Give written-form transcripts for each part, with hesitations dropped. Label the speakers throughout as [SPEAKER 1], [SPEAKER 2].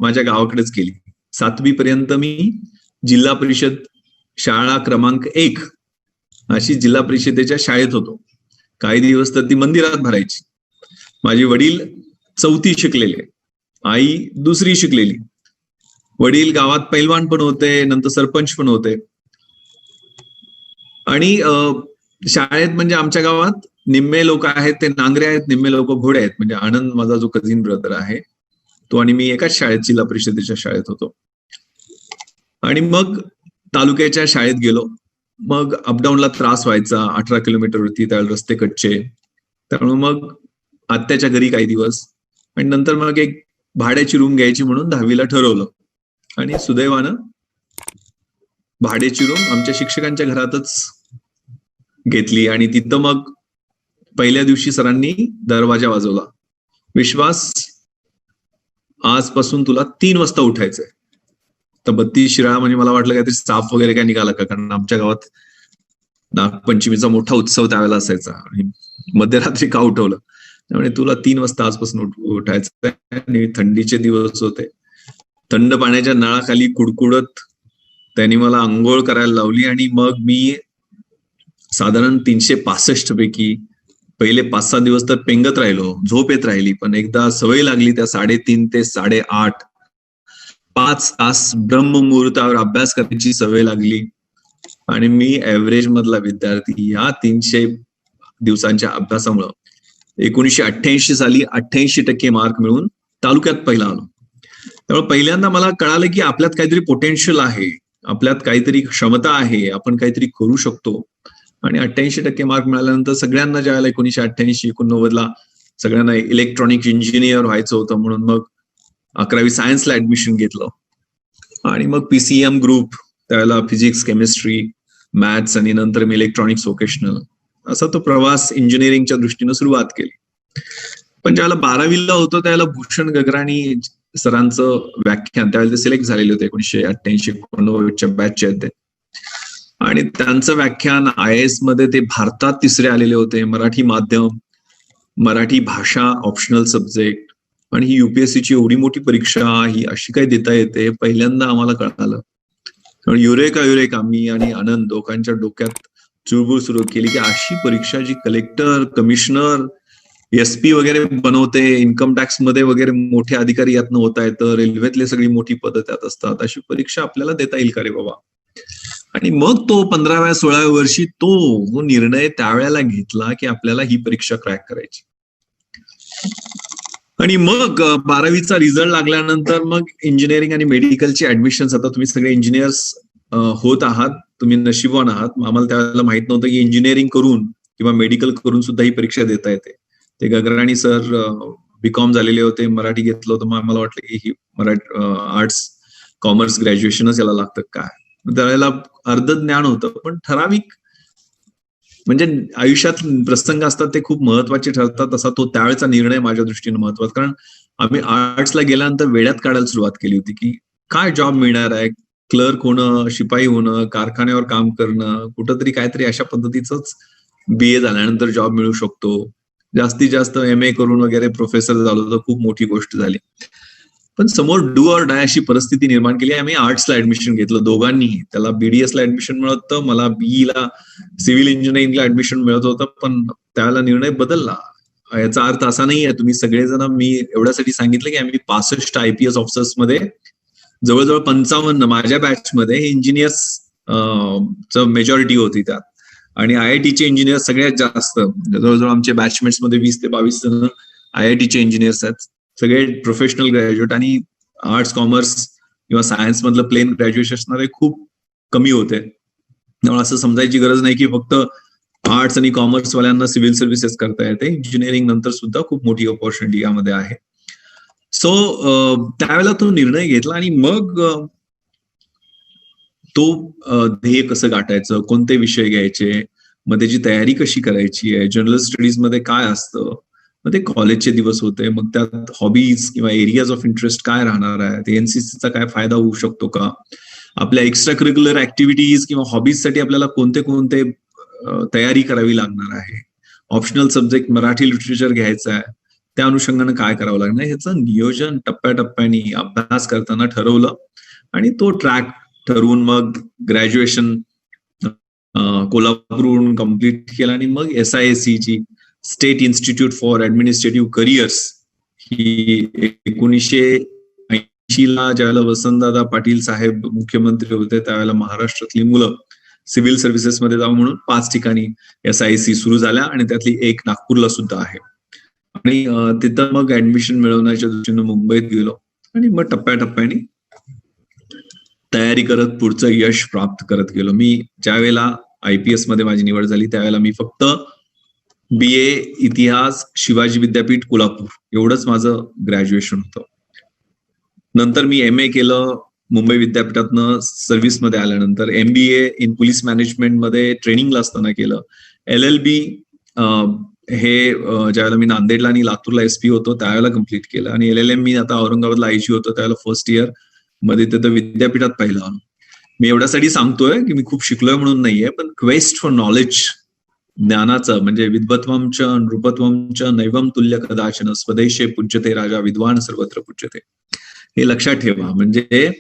[SPEAKER 1] माझ्या गावाकडेच केली. 7वी पर्यंत मी जिल्हा परिषद शाळा क्रमांक 1 अशी जिल्हा परिषदेच्या शाळेत होतो. काही दिवस तर ती मंदिरात भरायची. माझे वडील 4थी शिकलेले, आई 2री शिकलेली. वडील गावात पैलवान पण होते, नंतर सरपंच पण होते. आणि शाळेत म्हणजे आमच्या गावात निम्मे लोक आहेत ते नांगरे आहेत, निम्मे लोक घोडे आहेत. म्हणजे आनंद माझा जो कझिन ब्रदर आहे तो आणि मी एकाच शाळेत जिल्हा परिषदेच्या शाळेत होतो. आणि मग तालुक्याच्या शाळेत गेलो. मग अपडाऊनला त्रास व्हायचा, 18 किलोमीटरवरती, त्यावेळेला रस्ते कच्चे. त्यामुळे मग आत्याच्या घरी काही दिवस, आणि नंतर मग एक भाड्याची रूम घ्यायची म्हणून 10वीला ठरवलं. आणि सुदैवानं भाड्याची रूम आमच्या शिक्षकांच्या घरातच घेतली. आणि तिथं मग पहिल्या दिवशी सरांनी दरवाजा वाजवला. विश्वास, आजपासून तुला 3 वाजता उठायचंय. तर 32 शिराळा म्हणजे मला वाटलं काहीतरी साप वगैरे काय निघाला का, कारण आमच्या गावात नागपंचमीचा मोठा उत्सव त्यावेळेला असायचा. आणि मध्यरात्री का उठवलं, त्यामुळे तुला 3 वाजता आजपासून उठायचं. आणि थंडीचे दिवस होते. थंड पाण्याच्या नळाखाली कुडकुडत त्यांनी मला आंघोळ करायला लावली. आणि मग मी साधारण 365 पैकी पहिले 5-6 दिवस तर पेंगत राहिलो, झोप येत राहिली. पण एकदा सवय लागली त्या 3:30 ते 8:30 5 तास ब्रह्ममुहूर्तावर अभ्यास करायची सवय लागली. आणि मी ऍव्हरेज मधला विद्यार्थी. या 300 दिवसांच्या अभ्यासामुळं 1988 साली 88% मार्क मिळून तालुक्यात पहिला आलो. त्यामुळे पहिल्यांदा मला कळालं की आपल्यात काहीतरी पोटेन्शियल आहे, आपल्यात काहीतरी क्षमता आहे, आपण काहीतरी करू शकतो. आणि 88% मार्क मिळाल्यानंतर सगळ्यांना ज्यावेळेला 1988-89ला सगळ्यांना इलेक्ट्रॉनिक इंजिनियर व्हायचं होतं, म्हणून मग 11वी सायन्सला ऍडमिशन घेतलं. आणि मग PCM ग्रुप, त्यावेळेला फिजिक्स, केमिस्ट्री, मॅथ्स, आणि नंतर मी इलेक्ट्रॉनिक्स व्होकेशनल, असा तो प्रवास इंजिनिअरिंगच्या दृष्टीनं सुरुवात केली. पण ज्यावेळेला 12वीला होतो त्यावेळेला भूषण गगराणी सरांचं व्याख्यान, त्यावेळेला ते सिलेक्ट झालेले होते 1988-89च्या बॅचचे आहेत ते. आणि त्यांचं व्याख्यान IAS मध्ये ते भारतात 3रे आलेले होते. मराठी माध्यम, मराठी भाषा ऑप्शनल सब्जेक्ट, आणि ही UPSCची एवढी मोठी परीक्षा ही अशी काय देता येते, पहिल्यांदा आम्हाला कळालं. युरेका मी आणि आनंद दोघांच्या डोक्यात चुळबुळ सुरू केली की अशी परीक्षा जी कलेक्टर, कमिशनर, SP वगैरे बनवते, इन्कम टॅक्स मध्ये वगैरे मोठे अधिकारी यातनं होता येतं, रेल्वेतले सगळी मोठी पदं त्यात असतात, अशी परीक्षा आपल्याला देता येईल का रे बाबा. आणि मग तो 15व्या-16व्या वर्षी तो निर्णय त्यावेळेला घेतला की आपल्याला ही परीक्षा क्रॅक करायची. आणि मग 12वीचा रिझल्ट लागल्यानंतर मग इंजिनिअरिंग आणि मेडिकलची ऍडमिशन्स, आता तुम्ही सगळे इंजिनियर्स होत आहात, तुम्ही नशिबवान आहात. आम्हाला त्यावेळेला माहित नव्हतं की इंजिनिअरिंग करून किंवा मेडिकल करून सुद्धा ही परीक्षा देता येते. ते गगराणी सर BCom झालेले होते, मराठी घेतलं होतं, मग आम्हाला वाटलं की ही मराठी आर्ट्स कॉमर्स ग्रॅज्युएशनच याला लागतं काय. त्यावेळेला अर्ध ज्ञान होतं, पण ठराविक म्हणजे आयुष्यात प्रसंग असतात ते खूप महत्वाचे ठरतात. तसा तो त्यावेळेचा निर्णय माझ्या दृष्टीने महत्वाचा, कारण आम्ही आर्ट्सला गेल्यानंतर वेड्यात काढायला सुरुवात केली होती की काय जॉब मिळणार आहे, क्लर्क होणं, शिपाई होणं, कारखान्यावर काम करणं, कुठंतरी काहीतरी अशा पद्धतीच BA झाल्यानंतर जॉब मिळू शकतो. जास्तीत जास्त MA करून वगैरे प्रोफेसर झालो तर खूप मोठी गोष्ट झाली. पण समोर डू ऑर डाय अशी परिस्थिती निर्माण केली. आम्ही आर्ट्सला ऍडमिशन घेतलं दोघांनीही. त्याला BDS ला ऍडमिशन मिळत होतं, मला BE ला सिव्हिल इंजिनिअरिंगला ऍडमिशन मिळत होतं. पण त्यावेळेला निर्णय बदलला. याचा अर्थ असा नाही आहे तुम्ही सगळेजण, मी एवढ्यासाठी सांगितलं की आम्ही 65 IPS ऑफिसर्स मध्ये जवळजवळ 55 माझ्या बॅचमध्ये हे इंजिनियर्स मेजॉरिटी होती त्यात. आणि IITचे इंजिनियर सगळ्यात जास्त, जवळजवळ आमच्या बॅचमेट्स मध्ये 20 ते 22 जण IITचे इंजिनियर्स आहेत, सगळे प्रोफेशनल ग्रॅज्युएट. आणि आर्ट्स, कॉमर्स किंवा सायन्स मधलं प्लेन ग्रॅज्युएशन असणारे खूप कमी होते. त्यामुळे असं समजायची गरज नाही की फक्त आर्ट्स आणि कॉमर्स वाल्यांना सिव्हिल सर्व्हिसेस करता येते. इंजिनिअरिंग नंतर सुद्धा खूप मोठी ऑपॉर्च्युनिटी यामध्ये आहे. सो त्यावेळेला तो निर्णय घेतला. आणि मग तो ध्येय कसं गाठायचं, कोणते विषय घ्यायचे, मग त्याची तयारी कशी करायची आहे, जनरल स्टडीज मध्ये काय असतं, मग ते कॉलेजचे दिवस होते. मग त्यात हॉबीज किंवा एरियाज ऑफ इंटरेस्ट काय राहणार आहे, ते NCCचा काय फायदा होऊ शकतो का, आपल्या एक्स्ट्रा करिक्युलर ऍक्टिव्हिटीज किंवा हॉबीजसाठी आपल्याला कोणते कोणते तयारी करावी लागणार आहे, ऑप्शनल सब्जेक्ट मराठी लिटरेचर घ्यायचं आहे, त्या अनुषंगाने काय करावं लागणार ह्याचं नियोजन टप्प्याटप्प्याने अभ्यास करताना ठरवलं आणि तो ट्रॅक ठरवून मग ग्रॅज्युएशन कोल्हापूरहून कम्प्लीट केला आणि मग SISC ची state institute for administrative careers ही 1980 ला ज्यावेळेला वसंतदादा पाटील साहेब मुख्यमंत्री होते त्यावेळेला महाराष्ट्रातली मुलं सिव्हिल सर्व्हिसेसमध्ये जावं म्हणून 5 ठिकाणी SISC सुरू झाल्या आणि त्यातली एक नागपूरला सुद्धा आहे. आणि तिथं मग ऍडमिशन मिळवण्याच्या दृष्टीनं मुंबईत गेलो आणि मग टप्प्याटप्प्याने तयारी करत पुढचं यश प्राप्त करत गेलो. मी ज्या वेळेला IPS मध्ये माझी निवड झाली त्यावेळेला मी फक्त BA इतिहास शिवाजी विद्यापीठ कोल्हापूर एवढंच माझं ग्रॅज्युएशन होतं. नंतर मी MA केलं मुंबई विद्यापीठातनं सर्व्हिसमध्ये आल्यानंतर, MBA इन पोलीस मॅनेजमेंटमध्ये ट्रेनिंगला असताना केलं. LLB हे ज्यावेळेला मी नांदेडला आणि लातूरला SP होतो त्यावेळेला कम्प्लीट केलं आणि LLM मी आता औरंगाबादला IG होतो त्यावेळेला फर्स्ट इयर मध्ये तिथं विद्यापीठात पाहिलं. मी एवढ्यासाठी सांगतोय की मी खूप शिकलोय म्हणून नाहीये, पण क्वेस्ट फॉर नॉलेज ज्ञानाचं म्हणजे विद्वत्वंच नृपत्वंच नैवम तुल्य कदाचन स्वदेशे पूज्यते राजा विद्वान सर्वत्र पूज्यते हे लक्षात ठेवा. म्हणजे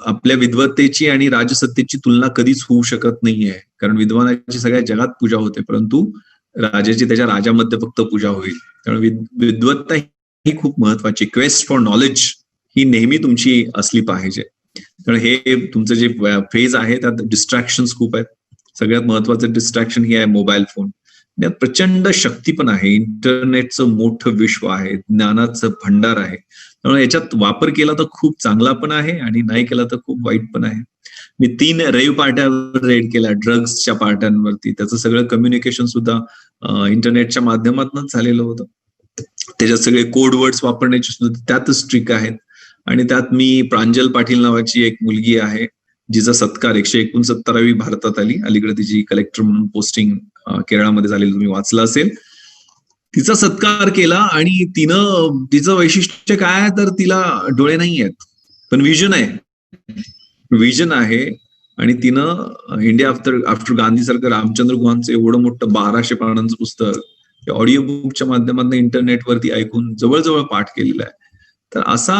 [SPEAKER 1] आपल्या विद्वत्तेची आणि राजसत्तेची तुलना कधीच होऊ शकत नाहीये, कारण विद्वानाची सगळ्या जगात पूजा होते परंतु राजाची त्याच्या राजामध्ये फक्त पूजा होईल. त्यामुळे विद्वत्ता ही खूप महत्वाची, क्वेस्ट फॉर नॉलेज ही नेहमी तुमची असली पाहिजे. कारण हे तुमचं जे फेज आहे त्यात डिस्ट्रॅक्शन्स खूप आहेत. सगळ्यात महत्वाचं डिस्ट्रॅक्शन ही आहे मोबाईल फोन. त्यात प्रचंड शक्ती पण आहे, इंटरनेटचं मोठं विश्व आहे, ज्ञानाचं भंडार आहे. त्यामुळे याच्यात वापर केला तर खूप चांगला पण आहे आणि नाही केला तर खूप वाईट पण आहे. मी 3 रेव्ह पार्ट्यावर रेड केल्या ड्रग्सच्या पार्ट्यांवरती. त्याचं सगळं कम्युनिकेशन सुद्धा इंटरनेटच्या माध्यमातूनच झालेलं होतं. त्याच्यात सगळे कोड वर्ड्स वापरण्याची सुद्धा त्यातच ट्रिक आहेत. आणि त्यात मी प्रांजल पाटील नावाची एक मुलगी आहे जिचा सत्कार 169वी भारतात आली. अलीकडे तिची कलेक्टर म्हणून पोस्टिंग केरळमध्ये झालेली तुम्ही वाचलं असेल. तिचा सत्कार केला आणि तिचं वैशिष्ट्य काय तर तिला डोळे नाही आहेत पण विजन आहे. आणि तिनं इंडिया आफ्टर गांधी सारखं रामचंद्र गुहांचं एवढं मोठं 1200 पानांचं पुस्तक ऑडिओ बुकच्या माध्यमातून इंटरनेटवरती ऐकून जवळजवळ पाठ केलेला आहे. तर असा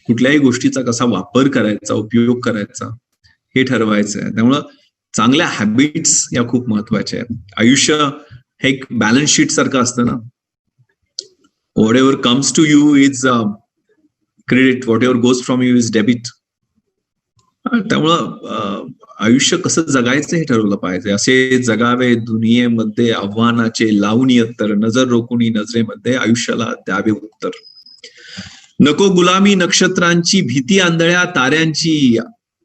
[SPEAKER 1] कुठल्याही गोष्टीचा कसा वापर करायचा, उपयोग करायचा हे ठरवायचं आहे. त्यामुळं चांगल्या हॅबिट्स या खूप महत्वाच्या आहेत. आयुष्य हे एक बॅलन्स शीट सारखं असतं ना. Whatever comes to you is credit, whatever goes from you is debit. त्यामुळं आयुष्य कसं जगायचं हे ठरवलं पाहिजे. असे जगावे दुनियेमध्ये आव्हानाचे लावून यत्तर, नजर रोखुनी नजरेमध्ये आयुष्याला द्यावे उत्तर. नको गुलामी नक्षत्रांची, भीती आंधळ्या ताऱ्यांची,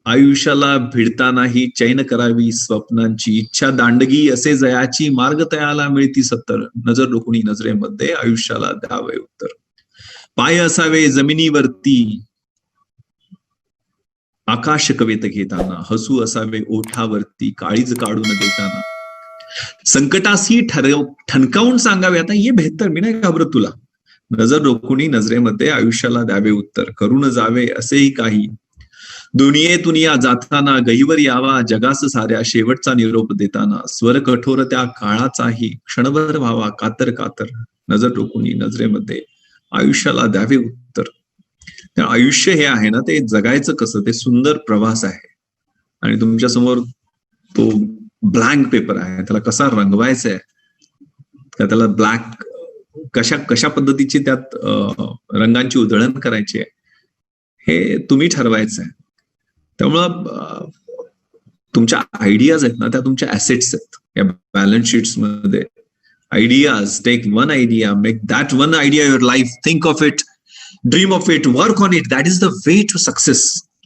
[SPEAKER 1] आयुष्याला भिडतानाही चैन करावी स्वप्नांची. इच्छा दांडगी असे जयाची, मार्ग तयाला मिळती सत्तर, नजर रोखुनी नजरेमध्ये आयुष्याला द्यावे उत्तर. पाय असावे जमिनीवरती, आकाश कवेत घेताना, हसू असावे ओठावरती, काळीज काढून देताना, संकटाशी ठणकावून सांगावे आता ये बेहतर, मी नाही घाबरत तुला, नजर रोखुनी नजरेमध्ये आयुष्याला द्यावे उत्तर. करून जावे असेही काही, दुनियेतून या जाताना, गहीवर यावा जगास साऱ्या, शेवटचा निरोप देताना, स्वर कठोर त्या काळाचाही, क्षणभर व्हावा कातर कातर, नजर रोखुनी नजरेमध्ये आयुष्याला द्यावे उत्तर. त्या आयुष्य हे आहे ना ते जगायचं कसं, ते सुंदर प्रवास आहे. आणि तुमच्या समोर तो ब्लँक पेपर आहे, त्याला कसा रंगवायचा आहे, त्याला ब्लॅक कशा पद्धतीची त्यात रंगांची उधळण करायची आहे हे तुम्ही ठरवायचं आहे. त्यामुळं तुमच्या आयडियाज आहेत ना त्या तुमच्या ऍसेट्स आहेत. या बॅलन्स शीट्स मध्ये ideas, take one idea, make that one idea your life, think of it, dream of it, work on it, that is the way to success.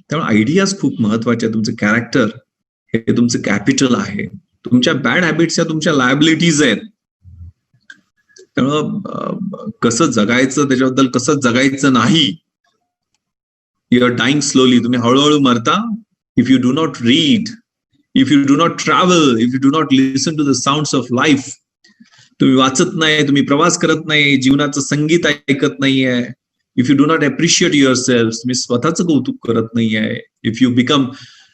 [SPEAKER 1] त्यामुळे आयडियाज खूप महत्वाचे आहेत. तुमचं कॅरेक्टर हे तुमचं कॅपिटल आहे. तुमच्या बॅड हॅबिट्स या तुमच्या लायबिलिटीज आहेत. त्यामुळं कसं जगायचं, त्याच्याबद्दल कसं जगायचं नाही. यू आर डाईंग स्लोली, तुम्ही हळूहळू मरता. If you do not read, if you do not travel, if you do not listen to the sounds of life, तुम्ही वाचत नाही, तुम्ही प्रवास करत नाही, जीवनाचं संगीत ऐकत नाहीये, if you do not appreciate yourself, तुम्ही स्वतःचं कौतुक करत नाहीये, if you become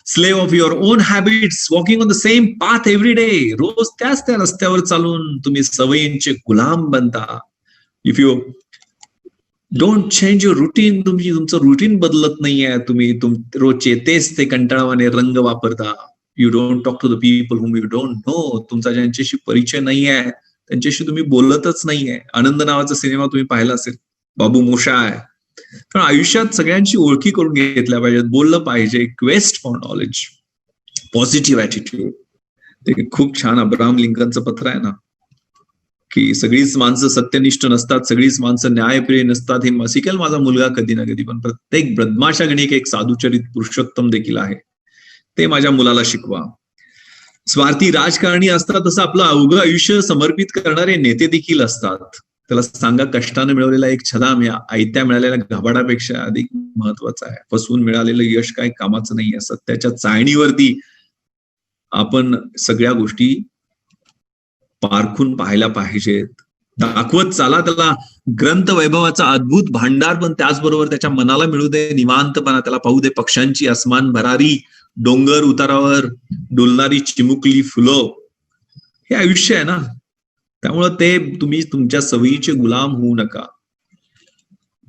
[SPEAKER 1] slave of your own habits, walking on the same path every day, रोज त्याच त्या रस्त्यावर चालून तुम्ही सवयींचे गुलाम बनता, if you don't change your routine, तुमचं रुटीन बदलत नाहीये, तुम्ही रोजचे तेच ते कंटाळवाने रंग वापरता. You don't talk to the people whom you don't know, तुमचा ज्यांच्याशी परिचय नाहीये त्यांच्याशी तुम्ही बोलतच नाहीये. आनंद नावाचा सिनेमा तुम्ही पाहिला असेल, बाबू मोशाय. कारण आयुष्यात सगळ्यांची ओळखी करून घेतल्या पाहिजेत, बोललं पाहिजे, quest for knowledge, positive attitude. ते खूप छान अब्राहम लिंकनचं पत्र आहे ना, की सगळीच माणसं सत्यनिष्ठ नसतात, सगळीच माणसं न्यायप्रिय नसतात, हे शिकेल माझा मुलगा कधी ना कधी, पण प्रत्येक बदमाशा गणिक एक साधुचरित पुरुषोत्तम देखील आहे, ते माझ्या मुलाला शिकवा. स्वार्थी राजकारणी असतात तसं आपलं अवघं आयुष्य समर्पित करणारे नेते देखील असतात. त्याला सांगा, कष्टाने मिळवलेला एक छलाम या आयत्या मिळालेल्या घबाडापेक्षा अधिक महत्वाचा आहे. फसवून मिळालेलं यश काय कामाचं नाहीये. सत्याच्या चाळणीवरती आपण सगळ्या गोष्टी पारखून पाहायला पाहिजेत. दाखवत चाला त्याला ग्रंथ वैभवाचा अद्भुत भांडार, पण त्याचबरोबर त्याच्या मनाला मिळू दे निवांतपणा. त्याला पाहू दे पक्ष्यांची आसमान भरारी, डोंगर उतारावर डुलणारी चिमुकली फुलं. हे आयुष्य आहे ना. त्यामुळं ते तुम्ही तुमच्या सवयीचे गुलाम होऊ नका.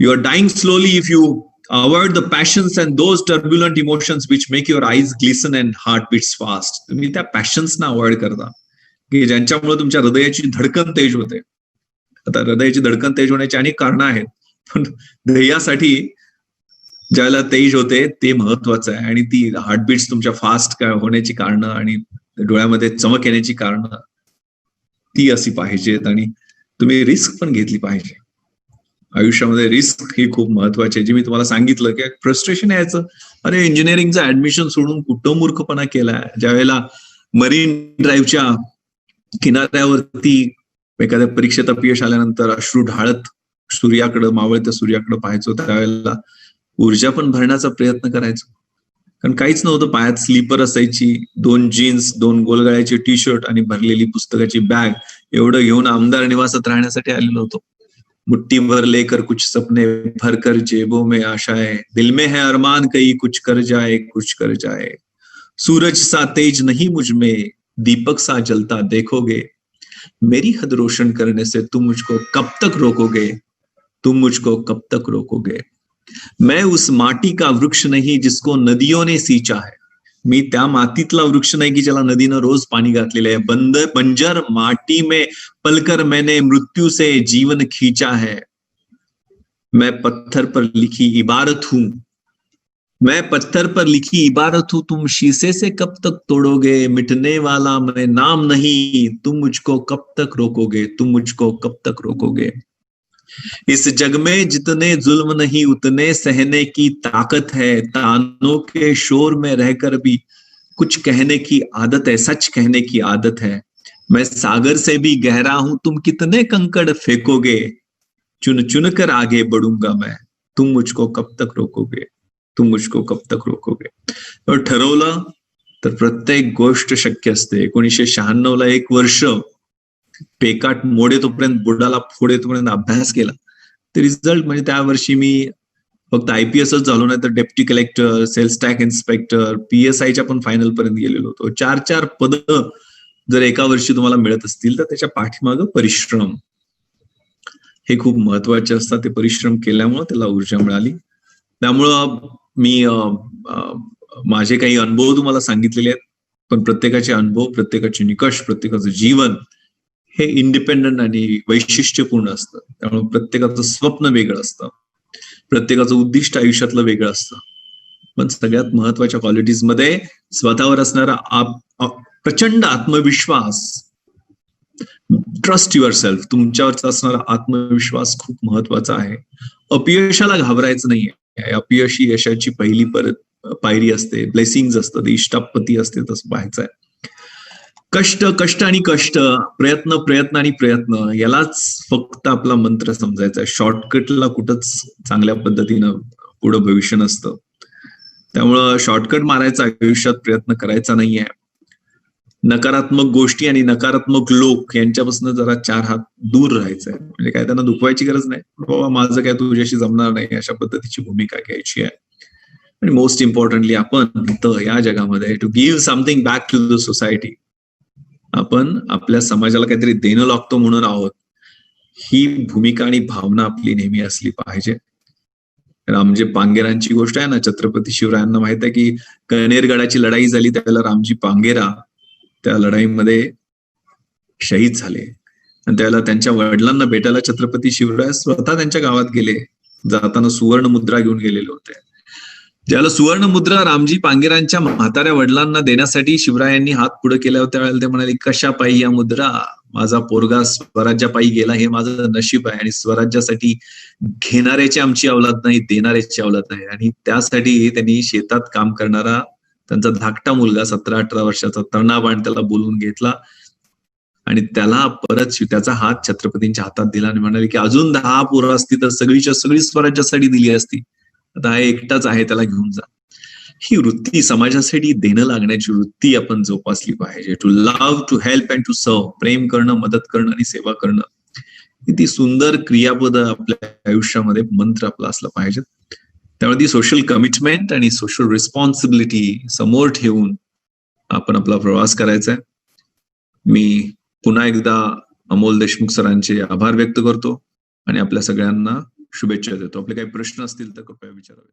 [SPEAKER 1] You are dying slowly if you avoid the passions and those turbulent emotions which make your eyes glisten and heart beats fast. तुम्ही त्या पॅशन्सना अवॉइड करता की ज्यांच्यामुळे तुमच्या हृदयाची धडकन तेज होते. आता हृदयाची धडकन तेज होण्याची अनेक कारणं आहेत, पण ध्येयासाठी ज्याला तेज होते ते महत्वाचं आहे. आणि ती हार्टबीट्स तुमच्या फास्ट होण्याची कारणं आणि डोळ्यामध्ये चमक येण्याची कारणं ती अशी पाहिजेत. आणि तुम्ही रिस्क पण घेतली पाहिजे. आयुष्यामध्ये रिस्क ही खूप महत्वाची आहे. जी मी तुम्हाला सांगितलं की फ्रस्ट्रेशन यायचं, अरे इंजिनिअरिंगचं ऍडमिशन सोडून कुठं मूर्खपणा केलाय. ज्यावेळेला मरीन ड्राईव्हच्या किनाऱ्यावरती एखाद्या परीक्षेत अपयश आल्यानंतर अश्रू ढाळत सूर्याकडं, मावळत्या सूर्याकडे पाहायचो, त्यावेळेला ऊर्जा पण भरण्याचा प्रयत्न करायचो. कारण काहीच नव्हतं, पायात स्लीपर असायची, 2 जीन्स, 2 गोलगळ्याचे टी शर्ट आणि भरलेली पुस्तकाची बॅग, एवढं घेऊन आमदार निवासात राहण्यासाठी आलेलो होतो. मुट्ठी भर लेकर कुछ सपने भरकर जेबों में आशाएं, दिल में है अरमान कई कुछ कर जाए कुछ कर जाए. सूरज सा तेज नहीं मुझ में, दीपक सा जलता देखोगे, मेरी हद रोशन करने से तुम मुझको कब तक रोकोगे, तुम मुझको कब तक रोकोगे. मैं उस माटी का वृक्ष नहीं जिसको नदियों ने सींचा है. मी त्या मातीतला वृक्ष नाही की ज्याला नदीनं रोज पाणी घातलेलं आहे. बंजर माटी में पलकर मैंने मृत्यू से जीवन खींचा है. मैं पत्थर पर लिखी इबारत हूं, मैं पत्थर पर लिखी इबारत हूं, तुम शीशे से कब तक तोड़ोगे, मिटने वाला मैं नाम नहीं, तुम मुझको कब तक रोकोगे, तुम मुझको कब तक रोकोगे. इस जग में जितने जुल्म नहीं उतने सहने की ताकत है. तानों के शोर में रहकर भी कुछ कहने की आदत है, सच कहने की आदत है. मैं सागर से भी गहरा हूं, तुम कितने कंकड़ फेंकोगे, चुन चुन कर आगे बढ़ूंगा मैं, तुम मुझको कब तक रोकोगे, तुम मुझको कब तक रोकोगे. तर ठरवलं तर प्रत्येक गोष्ट शक्य असते. 1996 ला 1 वर्ष पेकाट मोडे तोपर्यंत बुडाला फोडे तोपर्यंत अभ्यास केला. ते रिझल्ट म्हणजे त्या वर्षी मी फक्त IPSच झालो नाही तर deputy collector, sales tax inspector, PSIच्या पण फायनल पर्यंत गेलेलो होतो. 4 पद जर एका वर्षी तुम्हाला मिळत असतील तर त्याच्या पाठीमागं परिश्रम हे खूप महत्वाचे असतात. ते परिश्रम केल्यामुळे त्याला ऊर्जा मिळाली. त्यामुळं मी माझे काही अनुभव तुम्हाला सांगितलेले आहेत, पण प्रत्येकाचे अनुभव, प्रत्येकाचे निकष, प्रत्येकाचं जीवन हे इंडिपेंडंट आणि वैशिष्ट्यपूर्ण असतं. त्यामुळे प्रत्येकाचं स्वप्न वेगळं असतं, प्रत्येकाचं उद्दिष्ट आयुष्यातलं वेगळं असतं. पण सगळ्यात महत्वाच्या क्वालिटीज मध्ये स्वतःवर असणारा प्रचंड आत्मविश्वास, ट्रस्ट युअर सेल्फ, तुमच्यावरचा असणारा आत्मविश्वास खूप महत्वाचा आहे. अपयशाला घाबरायचं नाहीये. अपयश ही यशाची पहिली पायरी असते, ब्लेसिंग्स असतात, इष्टापती असते, तसं पाहायचं आहे. कष्ट आणि कष्ट, प्रयत्न आणि प्रयत्न, यालाच फक्त आपला मंत्र समजायचा आहे. शॉर्टकटला कुठंच चांगल्या पद्धतीनं पुढं भविष्य नसतं. त्यामुळं शॉर्टकट मारायचा आयुष्यात प्रयत्न करायचा नाहीये. नकारात्मक गोष्टी आणि नकारात्मक लोक यांच्यापासून जरा 4 हात दूर राहायचंय. म्हणजे काय त्यांना दुखवायची गरज नाही. बाबा माझं काय तुझ्याशी जमणार नाही, अशा पद्धतीची भूमिका घ्यायची आहे. आणि मोस्ट इम्पॉर्टंटली आपण इथं या जगामध्ये to give something back to the society. आपण आपल्या समाजाला काहीतरी देणं लागतो म्हणून आहोत. ही भूमिका आणि भावना आपली नेहमी असली पाहिजे. रामजी पांगेरांची गोष्ट आहे ना, छत्रपती शिवरायांना माहित आहे की कनेरगडाची लढाई झाली त्यावेळेला रामजी पांगेरा त्या लढाईमध्ये शहीद झाले आणि त्यावेळेला त्यांच्या वडिलांना भेटायला छत्रपती शिवराय स्वतः त्यांच्या गावात गेले. जाताना सुवर्ण मुद्रा घेऊन गेलेले होते. ज्याला सुवर्ण मुद्रा रामजी पांगेरांच्या म्हाताऱ्या वडिलांना देण्यासाठी शिवरायांनी हात पुढे केला होत्या त्यावेळेला ते म्हणाले, कशा पायी या मुद्रा, माझा पोरगा स्वराज्यापायी गेला हे माझं नशीब आहे आणि स्वराज्यासाठी घेणाऱ्याची आमची अवलाद नाही, देणाऱ्याची अवलाद नाही. आणि त्यासाठी त्यांनी शेतात काम करणारा त्यांचा धाकटा मुलगा 17-18 वर्षाचा तणाबाण त्याला बोलवून घेतला आणि त्याला परत त्याचा हात छत्रपतींच्या हातात दिला आणि म्हणाले की अजून 10 पोरं असती तर सगळीच्या सगळी स्वराज्यासाठी दिली असती, आता हा एकटाच आहे त्याला घेऊन जा. ही वृत्ती, समाजासाठी देणं लागण्याची वृत्ती आपण जोपासली पाहिजे. To love, to help and to serve. प्रेम करणं, मदत करणं आणि सेवा करणं, किती सुंदर क्रियापद आपल्या आयुष्यामध्ये मंत्र आपला असला पाहिजे. त्यामुळे ती सोशल कमिटमेंट आणि सोशल रिस्पॉन्सिबिलिटी समोर ठेवून आपण आपला प्रवास करायचा आहे. मी पुन्हा एकदा अमोल देशमुख सरांचे आभार व्यक्त करतो आणि आपल्या सगळ्यांना शुभेच्छा देतो. आपले काही प्रश्न असतील तर कृपया विचारावे.